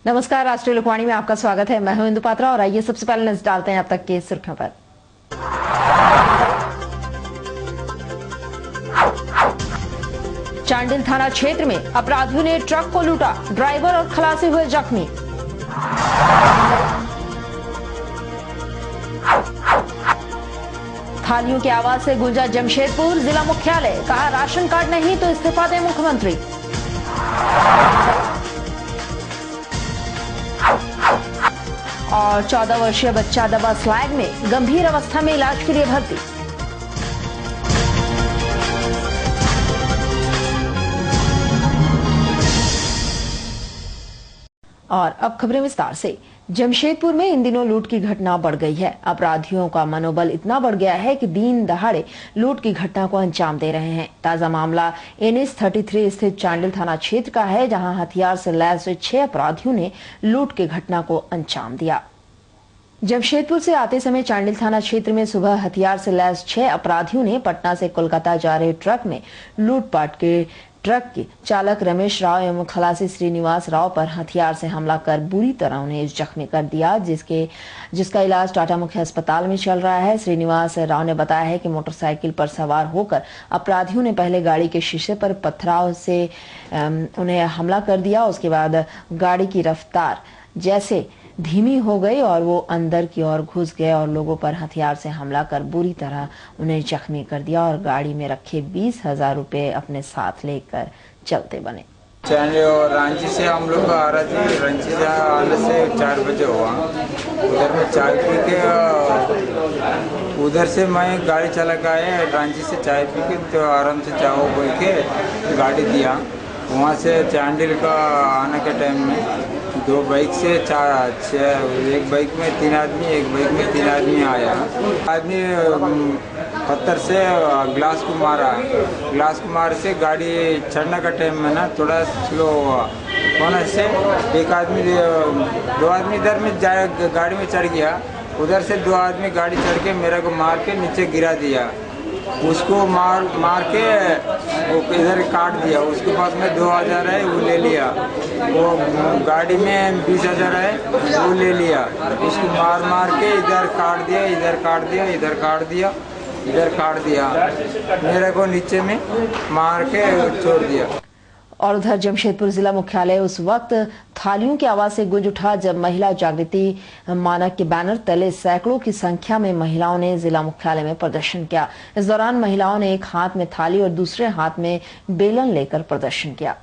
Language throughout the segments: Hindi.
नमस्कार, राष्ट्रीय लोकवाणी में आपका स्वागत है। मैं हूं इंदु पात्रा और आइए सबसे पहले नजर डालते हैं अब तक के सुर्खियों पर। चांडिल थाना क्षेत्र में अपराधियों ने ट्रक को लूटा, ड्राइवर और खलासी हुए जख्मी। थालियों की आवाज से गूंजा जमशेदपुर जिला मुख्यालय, कहा राशन कार्ड नहीं तो इस्तीफा दें मुख्यमंत्री। और 14 वर्षीय बच्चा दबा स्लैग में, गंभीर अवस्था में इलाज के लिए भर्ती। और अब खबरें विस्तार से। जमशेदपुर में इन दिनों लूट की घटना बढ़ गई है। अपराधियों का मनोबल इतना बढ़ गया है कि दिन दहाड़े लूट की घटना को अंजाम दे रहे हैं। ताजा मामला NH 33 स्थित चांडिल थाना क्षेत्र का है, जहां हथियार से लैस 6 अपराधियों ने लूट की घटना को अंजाम दिया। जमशेदपुर से आते समय चांडिल थाना क्षेत्र में सुबह हथियार से लैस 6 अपराधियों ने पटना से कोलकाता जा रहे ट्रक में लूटपाट के ट्रक के चालक रमेश राव एवं खलासी श्रीनिवास राव पर हथियार से हमला कर बुरी तरह उन्हें जख्मी कर दिया, जिसका इलाज टाटा मुख्य अस्पताल में चल रहा है। श्रीनिवास राव ने बताया है कि मोटरसाइकिल पर सवार होकर अपराधियों ने पहले गाड़ी के शीशे पर पथराव से उन्हें हमला कर दिया। उसके बाद गाड़ी की रफ्तार जैसे धीमी हो गई और वो अंदर की ओर घुस गए और लोगों पर हथियार से हमला कर बुरी तरह उन्हें जख्मी कर दिया और गाड़ी में रखे 20,000 रुपए अपने साथ लेकर चलते बने। रांची से हम लोग आ रहे थे। रांची से आने से 4 बजे हुआ। उधर में चाय पी के उधर से मैं गाड़ी चला के आए। रांची से चाय पी के तो आराम से चाय बोल के गाड़ी दिया। वहाँ से चांडिल का आने के टाइम में 2 बाइक से 4 एक बाइक में 3 आदमी, एक बाइक में 3 आदमी आया। आदमी पत्थर से ग्लास को मारा। ग्लास को मार से गाड़ी चढ़ने का टाइम में ना थोड़ा स्लो हुआ। होने से एक आदमी 2 आदमी इधर में गाड़ी में चढ़ गया। उधर से 2 आदमी गाड़ी चढ़ के मेरे को मार के नीचे गिरा दिया। उसको मार के वो इधर काट दिया। उसके पास में 2,000 है, वो ले लिया। वो गाड़ी में 20,000 है, वो ले लिया। उसको मार के इधर काट दिया, इधर काट दिया, इधर काट दिया, इधर काट दिया। मेरे को नीचे में मार के छोड़ दिया। और उधर जमशेदपुर जिला मुख्यालय उस वक्त थालियों की आवाज से गूंज उठा जब महिला जागृति मानक के बैनर तले सैकड़ों की संख्या में महिलाओं ने जिला मुख्यालय में प्रदर्शन किया। इस दौरान महिलाओं ने एक हाथ में थाली और दूसरे हाथ में बेलन लेकर प्रदर्शन किया।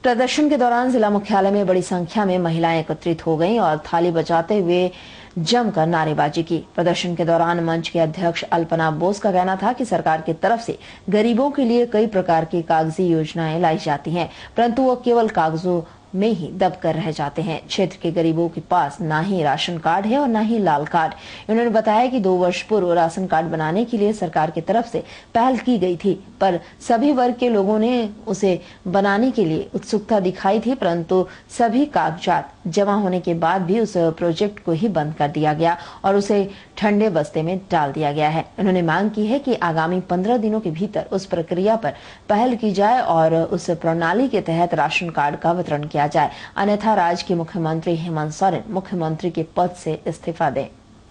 प्रदर्शन के दौरान जिला मुख्यालय में बड़ी संख्या में महिलाएं एकत्रित हो गईं और थाली बजाते हुए जमकर नारेबाजी की। प्रदर्शन के दौरान मंच के अध्यक्ष अल्पना बोस का कहना था कि सरकार की तरफ से गरीबों के लिए कई प्रकार की कागजी योजनाएं लाई जाती हैं, परंतु वो केवल कागजों में ही दबकर रह जाते हैं। क्षेत्र के गरीबों के पास ना ही राशन कार्ड है और ना ही लाल कार्ड। उन्होंने बताया कि 2 वर्ष पूर्व राशन कार्ड बनाने के लिए सरकार की तरफ से पहल की गई थी, पर सभी वर्ग के लोगों ने उसे बनाने के लिए उत्सुकता दिखाई थी, परंतु सभी कागजात जमा होने के बाद भी उस प्रोजेक्ट को ही बंद कर दिया गया और उसे ठंडे बस्ते में डाल दिया गया है। उन्होंने मांग की है कि आगामी 15 दिनों के भीतर उस प्रक्रिया पर पहल की जाए और उस प्रणाली के तहत राशन कार्ड का वितरण किया जाए, अन्यथा राज्य के मुख्यमंत्री हेमंत सोरेन मुख्यमंत्री के पद से इस्तीफा दें।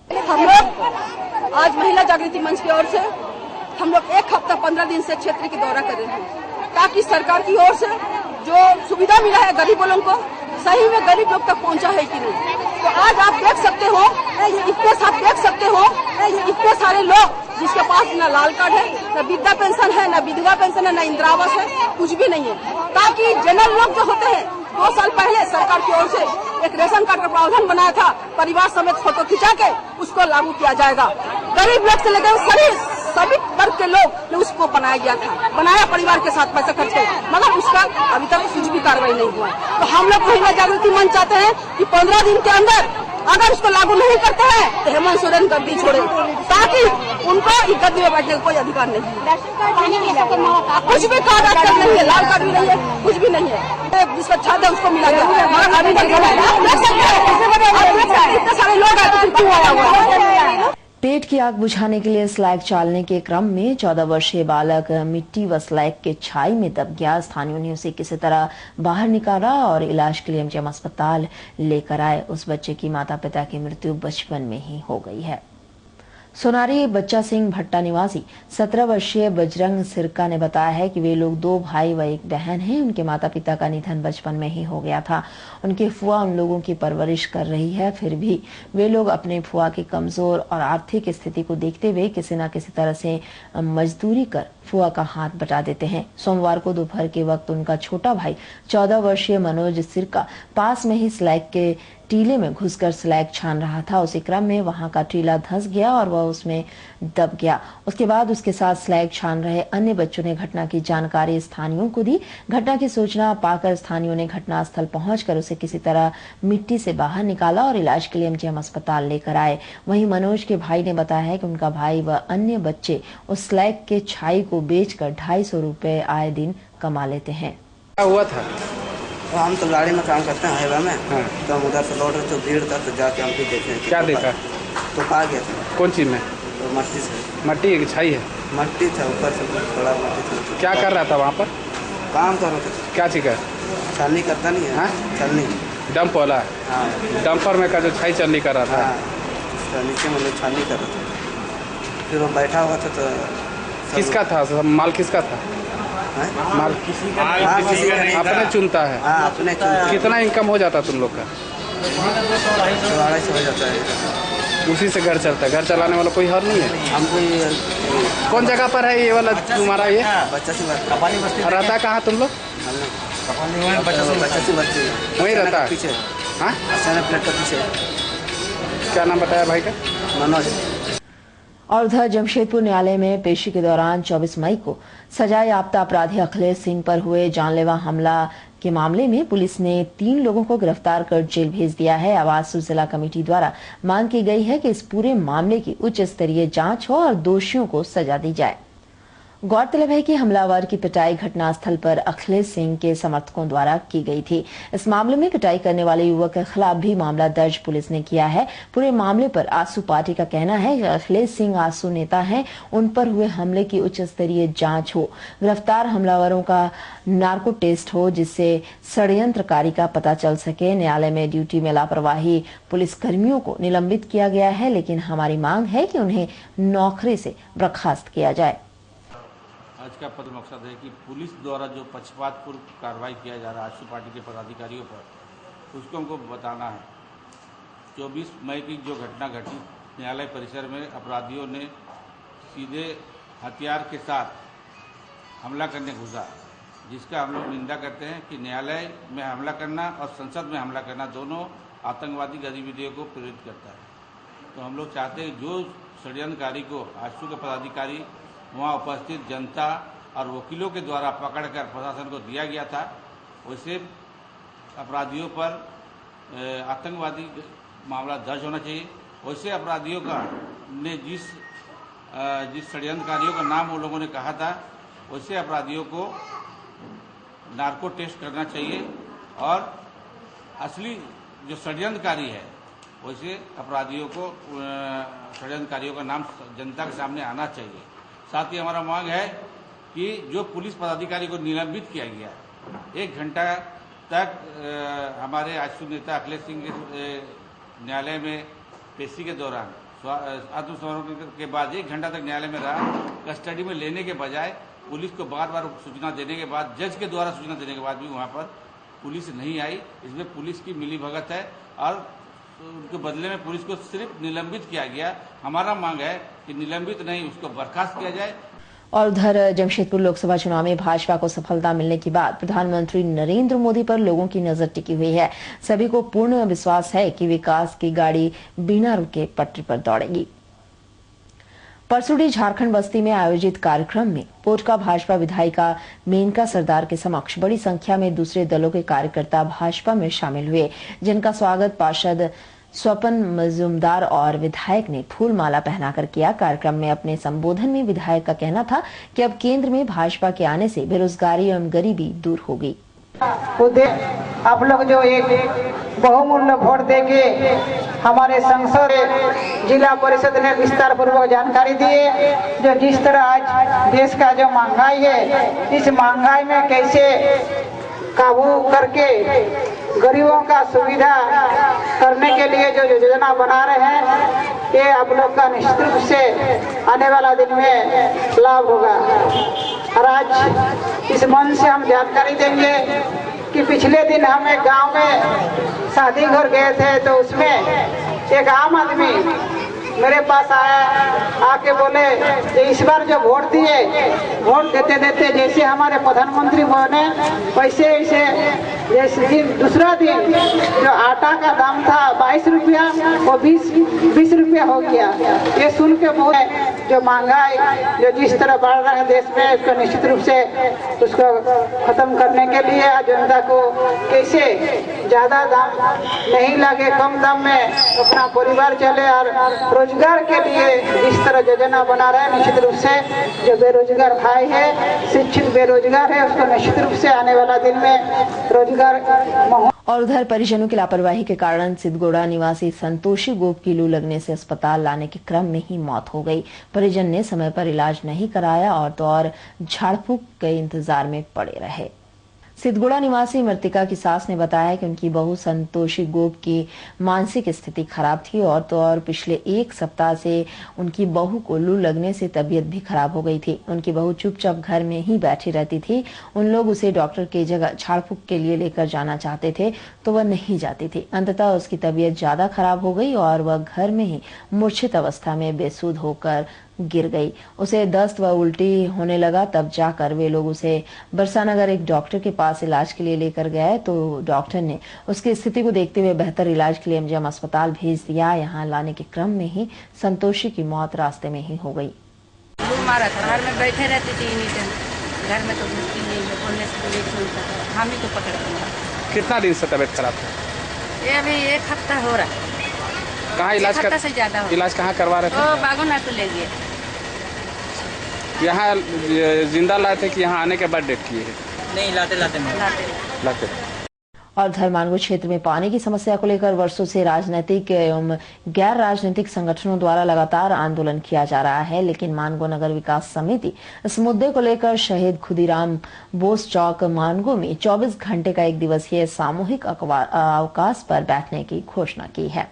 हम लोग आज महिला जागृति मंच की ओर से हम लोग 1 हफ्ता 15 दिन से क्षेत्र की दौरा कर रहे हैं, ताकि सरकार की ओर से जो सुविधा मिला है गरीबों लोगों को सही में गरीब लोग तक पहुंचा है कि नहीं। तो आज आप देख सकते हो, इतने सारे लोग जिसके पास न लाल कार्ड है, न वृद्धा पेंशन है, न विधवा पेंशन है, न इंदिरा आवास है, कुछ भी नहीं है। ताकि जनरल लोग जो होते हैं, 2 साल पहले सरकार की ओर से एक रेशन कार्ड का प्रावधान बनाया था, परिवार समेत फोटो खिंचा के उसको लागू किया जाएगा। गरीब लोग से लेकर सभी वर्ग के लोग ने उसको बनाया परिवार के साथ पैसे खर्च कर, मगर उसका अभी तक कुछ भी कार्रवाई नहीं हुआ। तो हम लोग महिला जागृति मंच चाहते हैं कि 15 दिन के अंदर अगर उसको लागू नहीं करते हैं तो हेमंत सोरेन गद्दी छोड़े, ताकि उनको इस गद्दी में बैठने का कोई अधिकार नहीं है। कुछ भी कार्ड आज तक नहीं है, लाल कार्ड भी नहीं है, कुछ भी नहीं है। जिसका छात्र है उसको मिला गया, मगर अभी तक इतने सारे लोग आए तो क्यों आया हुआ है। पेट की आग बुझाने के लिए स्लैग चालने के क्रम में 14 वर्षीय बालक मिट्टी व स्लैग के छाई में दब गया। स्थानीयों ने उसे किसी तरह बाहर निकाला और इलाज के लिए एमजीएम अस्पताल लेकर आए। उस बच्चे की माता पिता की मृत्यु बचपन में ही हो गई है। सोनारी बच्चा सिंह भट्टा निवासी 17 वर्षीय बजरंग सिरका ने बताया है कि वे लोग 2 भाई व 1 बहन हैं। उनके माता पिता का निधन बचपन में ही हो गया था। उनकी फुआ उन लोगों की परवरिश कर रही है। फिर भी वे लोग अपने फुआ की कमजोर और आर्थिक स्थिति को देखते हुए किसी न किसी तरह से मजदूरी कर फुआ का हाथ बटा देते हैं। सोमवार को दोपहर के वक्त उनका छोटा भाई 14 वर्षीय मनोज सिरका पास में ही स्लैग के टीले में घुसकर स्लैग छान रहा था। उसी क्रम में वहां का टीला धंस गया और वह उसमें दब गया। उसके बाद उसके साथ स्लैग छान रहे अन्य बच्चों ने घटना की जानकारी स्थानीयों को दी। घटना की सूचना पाकर स्थानीयों ने घटनास्थल पहुंचकर उसे किसी तरह मिट्टी से बाहर निकाला और इलाज के लिए एमजीएम अस्पताल लेकर आए। वहीं मनोज के भाई ने बताया है कि उनका भाई व अन्य बच्चे उस स्लैग के छाई को बेचकर 250 रुपए आए दिन कमा लेते हैं। क्या हुआ था? तो हम तो गाड़ी में काम करते हैं हाईवे में। हाँ। तो हम उधर से लौट रहे तो भीड़ था, तो जाके हम भी देखे। क्या देखा? तो पा गया था। कौन चीज में? तो मट्टी से। मट्टी की छाई है? मट्टी था, ऊपर से थोड़ा मट्टी था। क्या कर रहा था वहाँ पर? काम कर रहा था। क्या चीज का? छलनी करता नहीं है। हाँ? छलनी डंप वाला? हाँ। डंपर में का जो छाई चलनी कर रहा था? हाँ। नीचे मतलब छलनी कर रहा था। फिर वो बैठा हुआ था। तो किसका था? माल किसका था? माल किसी का अपने चुनता है। अपने कितना इनकम हो जाता तुम लोग का? 250 हो जाता है। उसी से घर चलता है? घर चलाने वाला कोई हर नहीं है? हमको कौन जगह पर है ये वाला तुम्हारा? ये बच्चा सी बात रहता कहाँ तुम लोग? वहीं रहता है पीछे। हाँ, प्लेट का पीछे। क्या नाम बताया भाई का? मनोज। और उधर जमशेदपुर न्यायालय में पेशी के दौरान 24 मई को सजा याफ्ता अपराधी अखिलेश सिंह पर हुए जानलेवा हमला के मामले में पुलिस ने 3 लोगों को गिरफ्तार कर जेल भेज दिया है। आवास जिला कमेटी द्वारा मांग की गई है कि इस पूरे मामले की उच्च स्तरीय जांच हो और दोषियों को सजा दी जाए। गौरतलब है कि हमलावर की पिटाई घटनास्थल पर अखिलेश सिंह के समर्थकों द्वारा की गई थी। इस मामले में पिटाई करने वाले युवक के खिलाफ भी मामला दर्ज पुलिस ने किया है। पूरे मामले पर आसू पार्टी का कहना है कि अखिलेश सिंह आसू नेता हैं, उन पर हुए हमले की उच्च स्तरीय जांच हो, गिरफ्तार हमलावरों का नार्को टेस्ट हो, जिससे षड्यंत्रकारी का पता चल सके। न्यायालय में ड्यूटी में लापरवाही पुलिसकर्मियों को निलंबित किया गया है, लेकिन हमारी मांग है कि उन्हें नौकरी से बर्खास्त किया जाए। आज का पद मकसद है कि पुलिस द्वारा जो पक्षपातपूर्ण कार्रवाई किया जा रहा है आशु पार्टी के पदाधिकारियों पर, उसको हमको बताना है। 24 मई की जो घटना घटी न्यायालय परिसर में, अपराधियों ने सीधे हथियार के साथ हमला करने घुसा, जिसका हम लोग निंदा करते हैं कि न्यायालय में हमला करना और संसद में हमला करना दोनों आतंकवादी गतिविधियों को प्रेरित करता है। तो हम लोग चाहते हैं जो षड्यंत्रकारी को आशु के पदाधिकारी, वहाँ उपस्थित जनता और वकीलों के द्वारा पकड़कर प्रशासन को दिया गया था, वैसे अपराधियों पर आतंकवादी मामला दर्ज होना चाहिए। वैसे अपराधियों का ने जिस षड्यंत्रकारियों का नाम वो लोगों ने कहा था, वैसे अपराधियों को नार्को टेस्ट करना चाहिए और असली जो षड्यंत्रकारी है वैसे अपराधियों को षड्यंत्रकारियों का नाम जनता के सामने आना चाहिए। साथ ही हमारा मांग है कि जो पुलिस पदाधिकारी को निलंबित किया गया, 1 घंटा तक हमारे आशु नेता अखिलेश सिंह के न्यायालय में पेशी के दौरान आत्मसमर्पण के बाद 1 घंटा तक न्यायालय में रहा। कस्टडी में लेने के बजाय पुलिस को बार बार सूचना देने के बाद, जज के द्वारा सूचना देने के बाद भी वहाँ पर पुलिस नहीं आई। इसमें पुलिस की मिलीभगत है और उनके बदले में पुलिस को सिर्फ निलंबित किया गया। हमारा मांग है कि निलंबित नहीं, उसको बर्खास्त किया जाए। और उधर जमशेदपुर लोकसभा चुनाव में भाजपा को सफलता मिलने के बाद प्रधानमंत्री नरेंद्र मोदी पर लोगों की नजर टिकी हुई है। सभी को पूर्ण विश्वास है कि विकास की गाड़ी बिना रुके पटरी पर दौड़ेगी। परसुडी झारखंड बस्ती में आयोजित कार्यक्रम में पोटका भाजपा विधायिका मेनका सरदार के समक्ष बड़ी संख्या में दूसरे दलों के कार्यकर्ता भाजपा में शामिल हुए, जिनका स्वागत पार्षद स्वपन मजूमदार और विधायक ने फूल माला पहनाकर किया। कार्यक्रम में अपने संबोधन में विधायक का कहना था कि अब केंद्र में भाजपा के आने से बेरोजगारी एवं गरीबी दूर होगी। आप लोग जो एक बहुमूल्य वोट देके हमारे सांसद जिला परिषद ने विस्तार पूर्वक जानकारी दी है। जो जिस तरह आज देश का जो महंगाई है, इस महंगाई में कैसे काबू करके गरीबों का सुविधा करने के लिए जो योजना बना रहे हैं, ये आप लोग का निश्चित रूप से आने वाला दिन में लाभ होगा। और आज इस मंच से हम जानकारी देंगे कि पिछले दिन हम एक गांव में शादी घर गए थे, तो उसमें एक आम आदमी मेरे पास आया, आके बोले कि इस बार जो वोट दिए, वोट देते देते जैसे हमारे प्रधानमंत्री बने, वैसे वैसे जैसे दिन दूसरा दिन जो आटा का दाम था 22 रुपया, वो 20 रुपया हो गया। ये सुन के बहुत जो महंगाई जो जिस तरह बढ़ रहा है देश में, उसको निश्चित रूप से उसको खत्म करने के लिए जनता को कैसे ज्यादा दाम नहीं लगे, कम दाम में अपना परिवार चले और रोजगार के लिए जिस तरह योजना बना रहे हैं, निश्चित रूप से जो बेरोजगार भाई है, शिक्षित बेरोजगार है, उसको निश्चित रूप से आने वाला दिन में रोजगार। और उधर परिजनों की लापरवाही के कारण सिद्धगोड़ा निवासी संतोषी गोप की लू लगने से अस्पताल लाने के क्रम में ही मौत हो गई। परिजन ने समय पर इलाज नहीं कराया और तो और झाड़ फूक के इंतजार में पड़े रहे। सिद्धगोड़ा निवासी मृतिका की सास ने बताया कि उनकी बहू संतोषी गोप की मानसिक स्थिति खराब थी और तो और पिछले 1 सप्ताह से उनकी बहू को लू लगने से तबीयत भी खराब हो गई थी। उनकी बहू चुपचाप घर में ही बैठी रहती थी। उन लोग उसे डॉक्टर की जगह झाड़ फूक के लिए लेकर जाना चाहते थे तो वह नहीं जाती थी। अंततः उसकी तबीयत ज्यादा खराब हो गई और वह घर में ही मूर्छित अवस्था में बेसुध होकर गिर गई। उसे दस्त व उल्टी होने लगा। तब जाकर वे लोग उसे बरसानगर एक डॉक्टर के पास इलाज के लिए लेकर गए तो डॉक्टर ने उसकी स्थिति को देखते हुए बेहतर इलाज के लिए एमजीएम अस्पताल भेज दिया। यहाँ लाने के क्रम में ही संतोषी की मौत रास्ते में ही हो गई। मारा था, घर में बैठे रहती थी, घर में तो बोलने से हम ही तो पकड़ लिया। कितना दिन से तबीयत खराब है? ये अभी 1 हफ्ता हो रहा है। कहाँ इलाज कहाँ करवा रहे थे? बागोनाथ ले गए। यहाँ जिंदा लाए थे कि यहाँ आने के बाद डेथ किए है? नहीं, लाते। और धर्मानगो क्षेत्र में पानी की समस्या को लेकर वर्षों से राजनीतिक एवं गैर राजनीतिक संगठनों द्वारा लगातार आंदोलन किया जा रहा है, लेकिन मानगो नगर विकास समिति इस मुद्दे को लेकर शहीद खुदीराम बोस चौक मानगो में 24 घंटे का 1 दिवसीय सामूहिक अवकाश पर बैठने की घोषणा की है।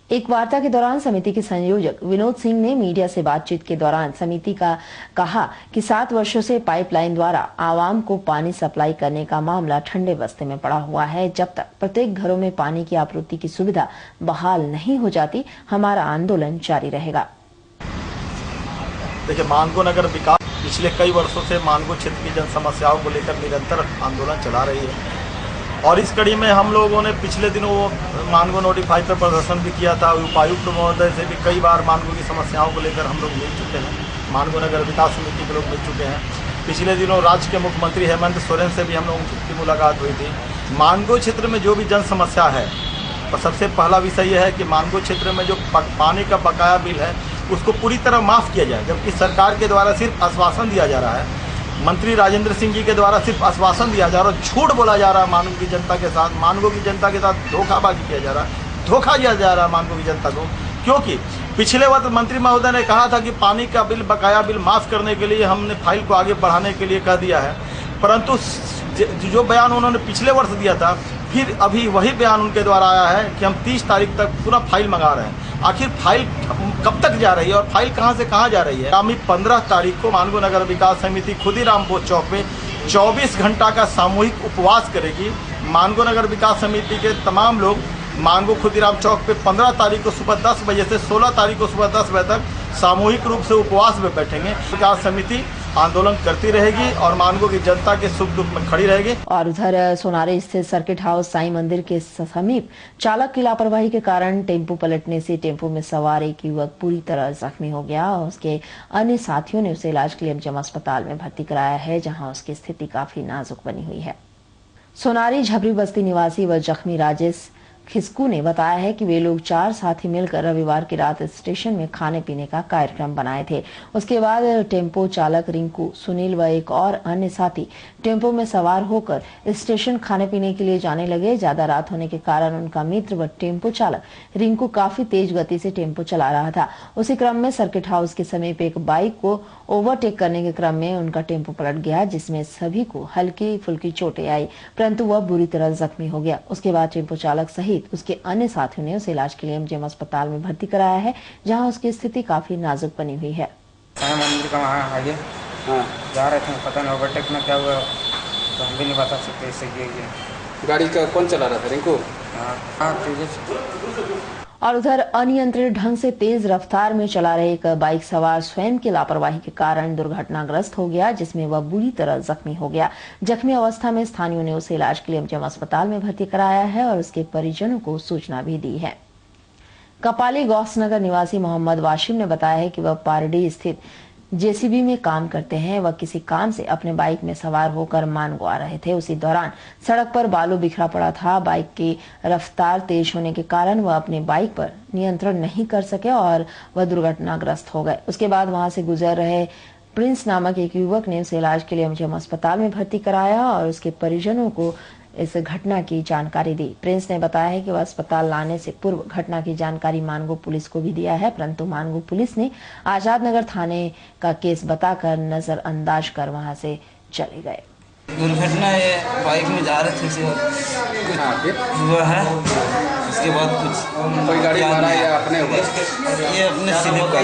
एक वार्ता के दौरान समिति के संयोजक विनोद सिंह ने मीडिया से बातचीत के दौरान समिति का कहा कि 7 वर्षों से पाइपलाइन द्वारा आवाम को पानी सप्लाई करने का मामला ठंडे बस्ते में पड़ा हुआ है। जब तक प्रत्येक घरों में पानी की आपूर्ति की सुविधा बहाल नहीं हो जाती, हमारा आंदोलन जारी रहेगा। देखिए, मानगो नगर विकास पिछले कई वर्षों से मानगो क्षेत्र की जन समस्याओं को लेकर निरंतर आंदोलन चला रही है और इस कड़ी में हम लोगों ने पिछले दिनों मानगो नोटिफाई पर प्रदर्शन भी किया था। उपायुक्त महोदय से भी कई बार मानगो की समस्याओं को लेकर हम लोग मिल चुके हैं। मानगो नगर विकास समिति के लोग मिल चुके हैं। पिछले दिनों राज्य के मुख्यमंत्री हेमंत सोरेन से भी हम लोगों की मुलाकात हुई थी। मानगो क्षेत्र में जो भी जन समस्या है, और सबसे पहला विषय यह है कि मानगो क्षेत्र में जो पानी का बकाया बिल है उसको पूरी तरह माफ़ किया जाए, जबकि सरकार के द्वारा सिर्फ आश्वासन दिया जा रहा है। मंत्री राजेंद्र सिंह जी के द्वारा सिर्फ आश्वासन दिया जा रहा है, झूठ बोला जा रहा है मानगो की जनता के साथ। मानगो की जनता के साथ धोखाबाजी किया जा रहा है, धोखा दिया जा रहा है मानगो की जनता को। क्योंकि पिछले वक्त मंत्री महोदय ने कहा था कि पानी का बिल, बकाया बिल माफ़ करने के लिए हमने फाइल को आगे बढ़ाने के लिए कह दिया है, परंतु जो बयान उन्होंने पिछले वर्ष दिया था, फिर अभी वही बयान उनके द्वारा आया है कि हम 30 तारीख तक पूरा फाइल मंगा रहे हैं। आखिर फाइल कब तक जा रही है और फाइल कहां से कहां जा रही है? आगामी 15 तारीख को मानगो नगर विकास समिति खुदीराम बोस चौक में 24 घंटा का सामूहिक उपवास करेगी। मानगो नगर विकास समिति के तमाम लोग मानगो खुदीराम चौक पे 15 तारीख को सुबह 10 बजे से 16 तारीख को सुबह 10 बजे तक सामूहिक रूप से उपवास में बैठेंगे। विकास समिति आंदोलन करती रहेगी और मानगो की जनता के सुख दुख में खड़ी रहेगी। और उधर सोनारी स्थित सर्किट हाउस साईं मंदिर के समीप चालक की लापरवाही के कारण टेम्पो पलटने से टेम्पो में सवार एक युवक पूरी तरह जख्मी हो गया और उसके अन्य साथियों ने उसे इलाज के लिए एमजीएम अस्पताल में भर्ती कराया है, जहां उसकी स्थिति काफी नाजुक बनी हुई है। सोनारी झबरी बस्ती निवासी व जख्मी राजेश खिस्कू ने बताया है कि वे लोग 4 साथी मिलकर रविवार की रात स्टेशन में खाने पीने का कार्यक्रम बनाए थे। उसके बाद टेम्पो चालक रिंकू, सुनील व एक और अन्य साथी टेम्पो में सवार होकर स्टेशन खाने पीने के लिए जाने लगे। ज्यादा रात होने के कारण उनका मित्र व टेम्पो चालक रिंकू काफी तेज गति से टेम्पो चला रहा था। उसी क्रम में सर्किट हाउस के समीप एक बाइक को ओवरटेक करने के क्रम में उनका टेम्पो पलट गया, जिसमें सभी को हल्की फुल्की चोटें आई, परंतु वह बुरी तरह जख्मी हो गया। उसके बाद टेम्पो चालक सहित उसके अन्य साथियों ने उसे इलाज के लिए एमजीएम अस्पताल में भर्ती कराया है, जहां उसकी स्थिति काफी नाजुक बनी हुई है। मंदिर का वहाँ आगे जा रहे थे, पता नहीं ओवरटेक में क्या हुआ तो हम भी नहीं बता सकते। इससे गाड़ी का कौन चला रहा था, रिंकू? और उधर अनियंत्रित ढंग से तेज रफ्तार में चला रहे एक बाइक सवार स्वयं की लापरवाही के कारण दुर्घटनाग्रस्त हो गया, जिसमें वह बुरी तरह जख्मी हो गया। जख्मी अवस्था में स्थानीयों ने उसे इलाज के लिए एमजीएम अस्पताल में भर्ती कराया है और उसके परिजनों को सूचना भी दी है। कपाली गौसनगर निवासी मोहम्मद वाशिम ने बताया है कि वह पारडी स्थित जेसीबी में काम करते हैं। वह किसी काम से अपने बाइक में सवार होकर मानगो आ रहे थे। उसी दौरान सड़क पर बालू बिखरा पड़ा था। बाइक की रफ्तार तेज होने के कारण वह अपने बाइक पर नियंत्रण नहीं कर सके और वह दुर्घटनाग्रस्त हो गए। उसके बाद वहां से गुजर रहे प्रिंस नामक एक युवक ने उसे इलाज के लिए एमजीएम अस्पताल में भर्ती कराया और उसके परिजनों को इस घटना की जानकारी दी। प्रिंस ने बताया है कि वह अस्पताल लाने से पूर्व घटना की जानकारी मानगो पुलिस को भी दिया है, परंतु मानगो पुलिस ने आजाद नगर थाने का केस बताकर नजरअंदाज कर वहां से चले गए। दुर्घटना ये बाइक में जा रहे थे हुआ है। उसके बाद कुछ कोई गाड़ी मारा या अपने ये अपने स्लिप कर।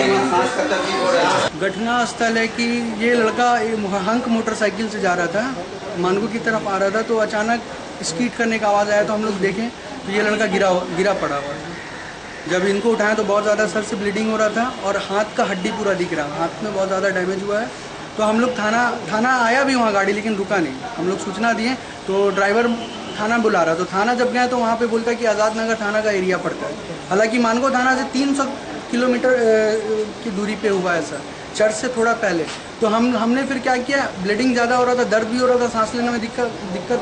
घटना स्थल है कि ये लड़का हंक मोटरसाइकिल से जा रहा था, मानगो की तरफ आ रहा था, तो अचानक स्कीट करने का आवाज़ आया तो हम लोग देखें तो ये लड़का गिरा पड़ा हुआ था। जब इनको उठाया तो बहुत ज़्यादा सर से ब्लीडिंग हो रहा था और हाथ का हड्डी पूरा दिख रहा, हाथ में बहुत ज़्यादा डैमेज हुआ है। तो हम लोग थाना आया भी वहाँ गाड़ी, लेकिन रुका नहीं। हम लोग सूचना दिए तो ड्राइवर थाना बुला रहा, तो थाना जब गया तो वहाँ पे बोलता कि आज़ाद नगर थाना का एरिया पड़ता है। हालांकि मानगो थाना से 300 किलोमीटर की दूरी पे हुआ है सर, चर्च से थोड़ा पहले। तो हमने फिर क्या किया, ब्लीडिंग ज़्यादा हो रहा था, दर्द भी हो रहा था, सांस लेने में दिक्कत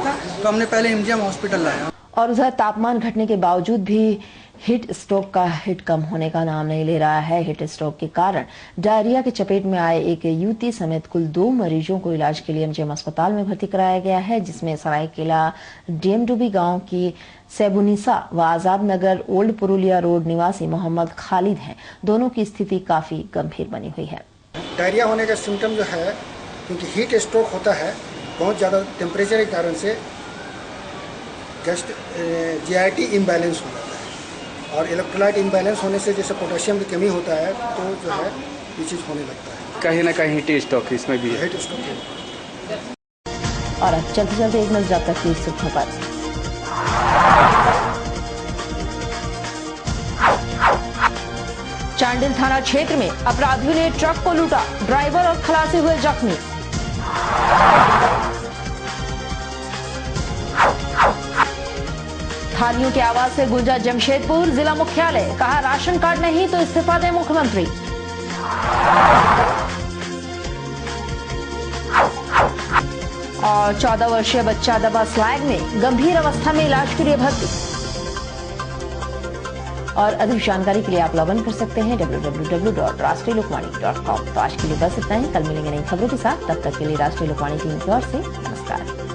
था, तो हमने पहले एमजीएम हॉस्पिटल लाया। और उधर तापमान घटने के बावजूद भी हीट स्ट्रोक का हिट कम होने का नाम नहीं ले रहा है। हीट स्ट्रोक के कारण डायरिया की चपेट में आए एक युवती समेत कुल 2 मरीजों को इलाज के लिए एमजीएम अस्पताल में भर्ती कराया गया है, जिसमें सरायकेला डीएमडूबी गांव की सेबुनिसा व आजाद नगर ओल्ड पुरुलिया रोड निवासी मोहम्मद खालिद हैं। दोनों की स्थिति काफी गंभीर बनी हुई है। डायरिया होने का सिम्टम जो है, क्योंकि हीट स्ट्रोक होता है बहुत ज़्यादा टेम्परेचर के कारण से, जीआईटी इम्बैलेंस हो जाता है और इलेक्ट्रोलाइट इम्बैलेंस होने से जैसे पोटेशियम की कमी होता है तो जो है ये चीज़ होने लगता है। कहीं ना कहीं हीट स्ट्रोक इसमें भी है। हीट स्ट्रोक है। और अब चलते एक नजर तक की सुर्खियों पर। चांडिल थाना क्षेत्र में अपराधियों ने ट्रक को लूटा, ड्राइवर और खलासी हुए जख्मी। थालियों की आवाज से गूंजा जमशेदपुर जिला मुख्यालय, कहा राशन कार्ड नहीं तो इस्तीफा दें मुख्यमंत्री। और 14 वर्षीय बच्चा दबा स्लैग में, गंभीर अवस्था में इलाज के लिए भर्ती। और अधिक जानकारी के लिए आप लॉग इन कर सकते हैं www.rashtriyalokmani.com। तो आज के लिए बस इतना ही। कल मिलेंगे नई खबरों के साथ, तब तक के लिए राष्ट्रीय लोकवाणी टीम की ओर से नमस्कार।